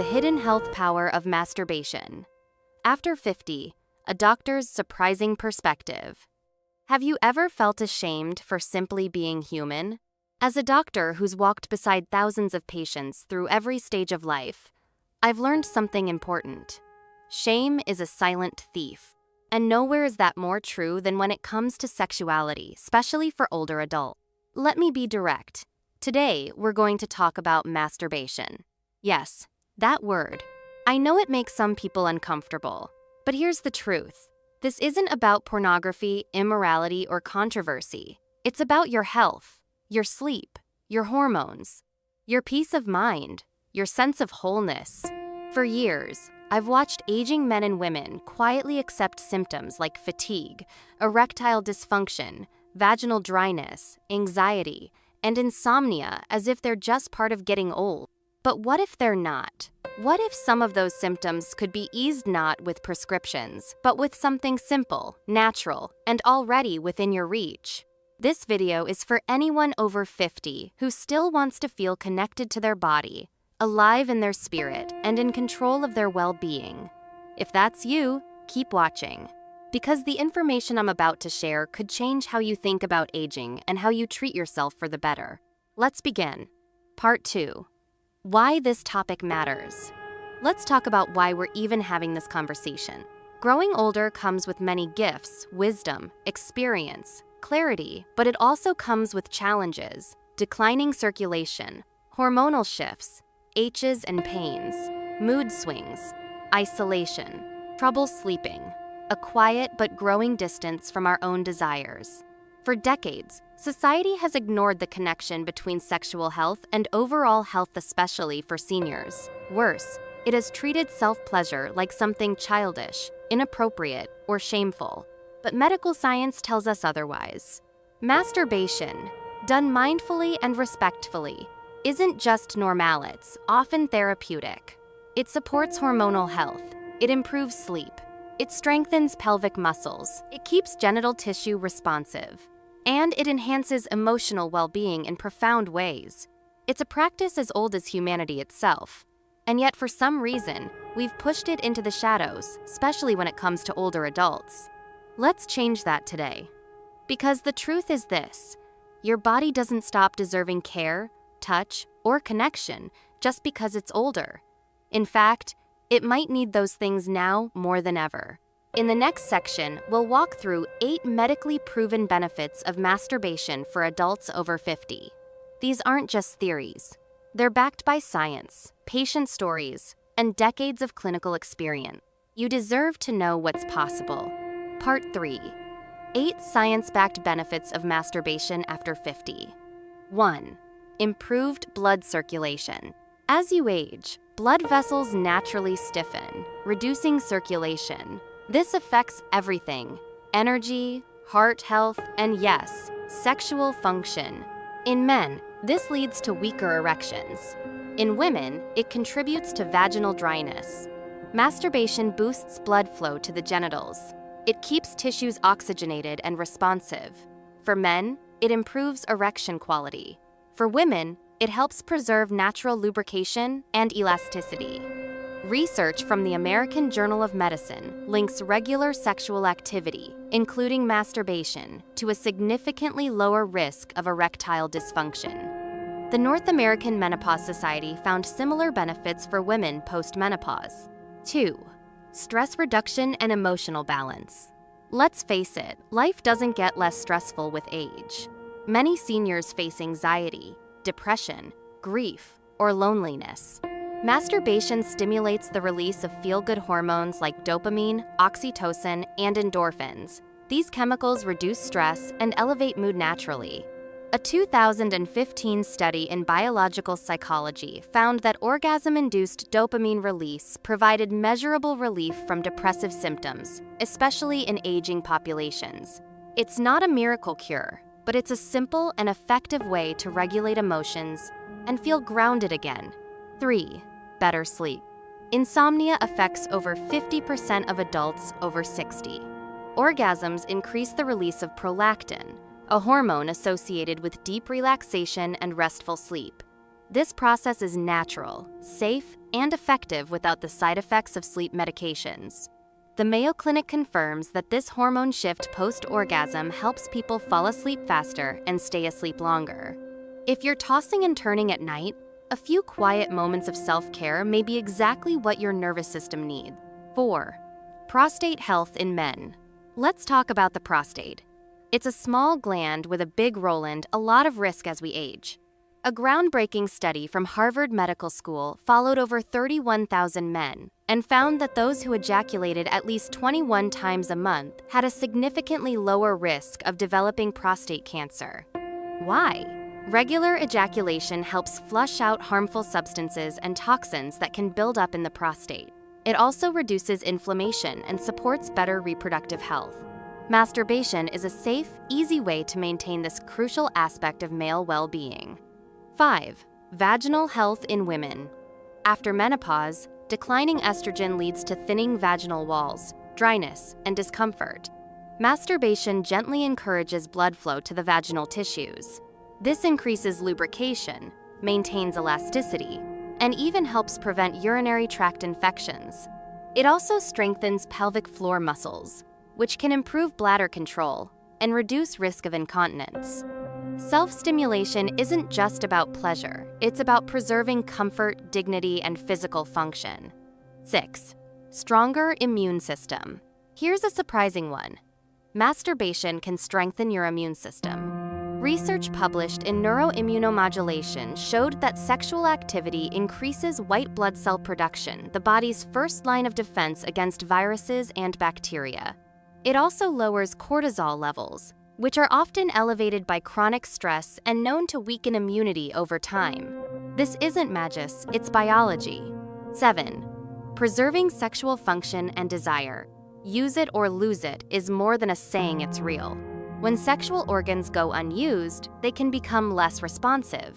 hidden health power of masturbation. After 50, a doctor's surprising perspective. Have you ever felt ashamed for simply being human? As a doctor who's walked beside thousands of patients through every stage of life, I've learned something important. Shame is a silent thief, and nowhere is that more true than when it comes to sexuality, especially for older adults. Let me be direct. Today, we're going to talk about masturbation. Yes, that word. I know it makes some people uncomfortable, but here's the truth. This isn't about pornography, immorality, or controversy. It's about your health, your sleep, your hormones, your peace of mind, your sense of wholeness. For years, I've watched aging men and women quietly accept symptoms like fatigue, erectile dysfunction, vaginal dryness, anxiety, and insomnia as if they're just part of getting old. But what if they're not? What if some of those symptoms could be eased not with prescriptions, but with something simple, natural, and already within your reach? This video is for anyone over 50 who still wants to feel connected to their body, alive in their spirit, and in control of their well-being. If that's you, keep watching. Because the information I'm about to share could change how you think about aging and how you treat yourself for the better. Let's begin. Part 2. Why this topic matters. Let's talk about why we're even having this conversation. Growing older comes with many gifts, wisdom, experience, clarity, but it also comes with challenges, declining circulation, hormonal shifts, aches and pains, mood swings, isolation, trouble sleeping, a quiet but growing distance from our own desires. For decades, society has ignored the connection between sexual health and overall health, especially for seniors. Worse, it has treated self-pleasure like something childish, inappropriate, or shameful. But medical science tells us otherwise. Masturbation, done mindfully and respectfully, isn't just normal, it's often therapeutic. It supports hormonal health, it improves sleep, it strengthens pelvic muscles, it keeps genital tissue responsive, and it enhances emotional well-being in profound ways. It's a practice as old as humanity itself, and yet for some reason, we've pushed it into the shadows, especially when it comes to older adults. Let's change that today. Because the truth is this, your body doesn't stop deserving care, touch, or connection just because it's older. In fact, it might need those things now more than ever. In the next section, we'll walk through 8 medically proven benefits of masturbation for adults over 50. These aren't just theories. They're backed by science, patient stories, and decades of clinical experience. You deserve to know what's possible. Part 3. 8 science-backed benefits of masturbation after 50. 1. Improved blood circulation. As you age, blood vessels naturally stiffen, reducing circulation. This affects everything: energy, heart health, and yes, sexual function. In men, this leads to weaker erections. In women, it contributes to vaginal dryness. Masturbation boosts blood flow to the genitals. It keeps tissues oxygenated and responsive. For men, it improves erection quality. For women, it helps preserve natural lubrication and elasticity. Research from the American Journal of Medicine links regular sexual activity, including masturbation, to a significantly lower risk of erectile dysfunction. The North American Menopause Society found similar benefits for women post-menopause. 2. Stress reduction and emotional balance. Let's face it, life doesn't get less stressful with age. Many seniors face anxiety, depression, grief, or loneliness. Masturbation stimulates the release of feel-good hormones like dopamine, oxytocin, and endorphins. These chemicals reduce stress and elevate mood naturally. A 2015 study in biological psychology found that orgasm-induced dopamine release provided measurable relief from depressive symptoms, especially in aging populations. It's not a miracle cure, but it's a simple and effective way to regulate emotions and feel grounded again. 3. Better sleep. Insomnia affects over 50% of adults over 60. Orgasms increase the release of prolactin, a hormone associated with deep relaxation and restful sleep. This process is natural, safe, and effective without the side effects of sleep medications. The Mayo Clinic confirms that this hormone shift post-orgasm helps people fall asleep faster and stay asleep longer. If you're tossing and turning at night, a few quiet moments of self-care may be exactly what your nervous system needs. 4. Prostate health in men. Let's talk about the prostate. It's a small gland with a big role and a lot of risk as we age. A groundbreaking study from Harvard Medical School followed over 31,000 men and found that those who ejaculated at least 21 times a month had a significantly lower risk of developing prostate cancer. Why? Regular ejaculation helps flush out harmful substances and toxins that can build up in the prostate. It also reduces inflammation and supports better reproductive health. Masturbation is a safe, easy way to maintain this crucial aspect of male well-being. 5. Vaginal health in women. After menopause, declining estrogen leads to thinning vaginal walls, dryness, and discomfort. Masturbation gently encourages blood flow to the vaginal tissues. This increases lubrication, maintains elasticity, and even helps prevent urinary tract infections. It also strengthens pelvic floor muscles, which can improve bladder control and reduce risk of incontinence. Self-stimulation isn't just about pleasure, it's about preserving comfort, dignity, and physical function. 6. Stronger immune system. Here's a surprising one. Masturbation can strengthen your immune system. Research published in Neuroimmunomodulation showed that sexual activity increases white blood cell production, the body's first line of defense against viruses and bacteria. It also lowers cortisol levels, which are often elevated by chronic stress and known to weaken immunity over time. This isn't magic, it's biology. 7. Preserving sexual function and desire. Use it or lose it is more than a saying it's real. When sexual organs go unused, they can become less responsive.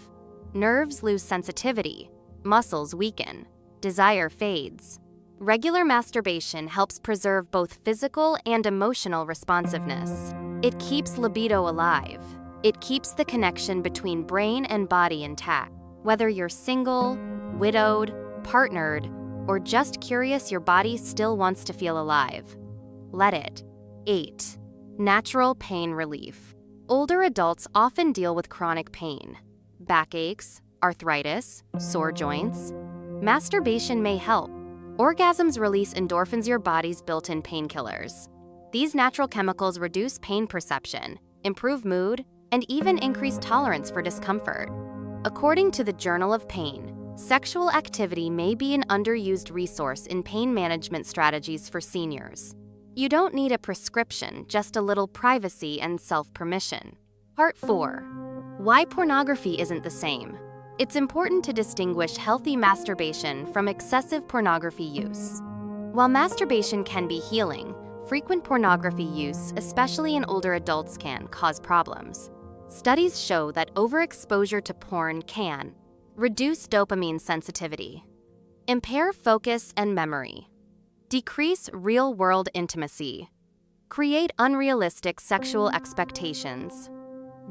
Nerves lose sensitivity, muscles weaken, desire fades. Regular masturbation helps preserve both physical and emotional responsiveness. It keeps libido alive. It keeps the connection between brain and body intact. Whether you're single, widowed, partnered, or just curious your body still wants to feel alive, let it. 8. Natural pain relief. Older adults often deal with chronic pain, backaches, arthritis, sore joints. Masturbation may help. Orgasms release endorphins, your body's built-in painkillers. These natural chemicals reduce pain perception, improve mood, and even increase tolerance for discomfort. According to the Journal of Pain, sexual activity may be an underused resource in pain management strategies for seniors. You don't need a prescription, just a little privacy and self-permission. Part 4. Why pornography isn't the same. It's important to distinguish healthy masturbation from excessive pornography use. While masturbation can be healing, frequent pornography use, especially in older adults, can cause problems. Studies show that overexposure to porn can reduce dopamine sensitivity, impair focus and memory, decrease real-world intimacy, create unrealistic sexual expectations,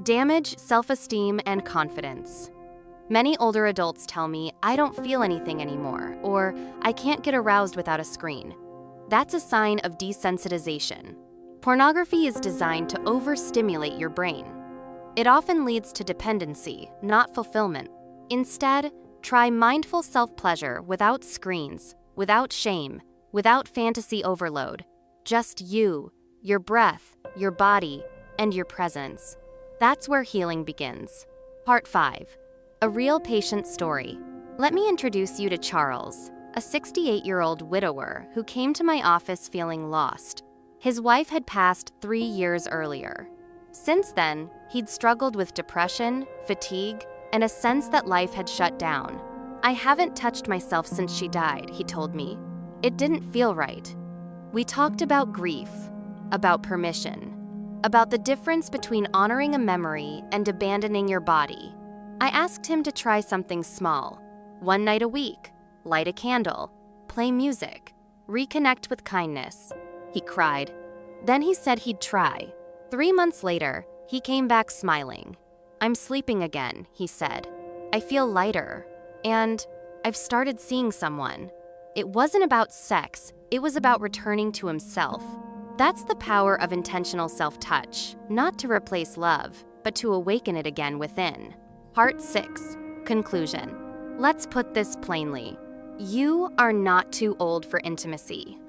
damage self-esteem and confidence. Many older adults tell me, "I don't feel anything anymore," or "I can't get aroused without a screen." That's a sign of desensitization. Pornography is designed to overstimulate your brain. It often leads to dependency, not fulfillment. Instead, try mindful self-pleasure without screens, without shame, without fantasy overload. Just you, your breath, your body, and your presence. That's where healing begins. Part 5. A real patient story. Let me introduce you to Charles, a 68-year-old widower who came to my office feeling lost. His wife had passed 3 years earlier. Since then, he'd struggled with depression, fatigue, and a sense that life had shut down. "I haven't touched myself since she died," he told me. "It didn't feel right." We talked about grief, about permission, about the difference between honoring a memory and abandoning your body. I asked him to try something small. 1 night a week, light a candle, play music, reconnect with kindness. He cried. Then he said he'd try. 3 months later, he came back smiling. "I'm sleeping again," he said. "I feel lighter. And I've started seeing someone. It wasn't about sex, it was about returning to himself. That's the power of intentional self-touch, not to replace love, but to awaken it again within. Part 6. Conclusion. Let's put this plainly. You are not too old for intimacy,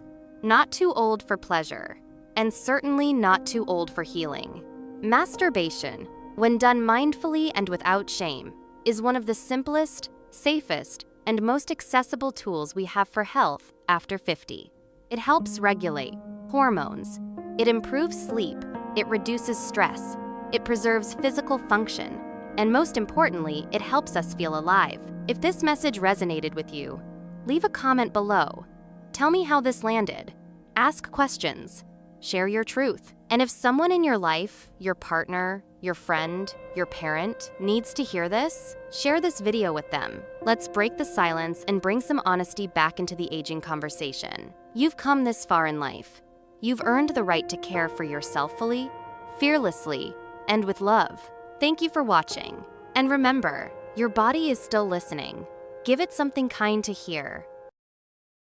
not too old for pleasure, and certainly not too old for healing. Masturbation, when done mindfully and without shame, is one of the simplest, safest, and most accessible tools we have for health after 50. It helps regulate hormones, it improves sleep, it reduces stress, it preserves physical function, and most importantly, it helps us feel alive. If this message resonated with you, leave a comment below. Tell me how this landed. Ask questions. Share your truth. And if someone in your life, your partner, your friend, your parent, needs to hear this, share this video with them. Let's break the silence and bring some honesty back into the aging conversation. You've come this far in life. You've earned the right to care for yourself fully, fearlessly, and with love. Thank you for watching. And remember, your body is still listening. Give it something kind to hear.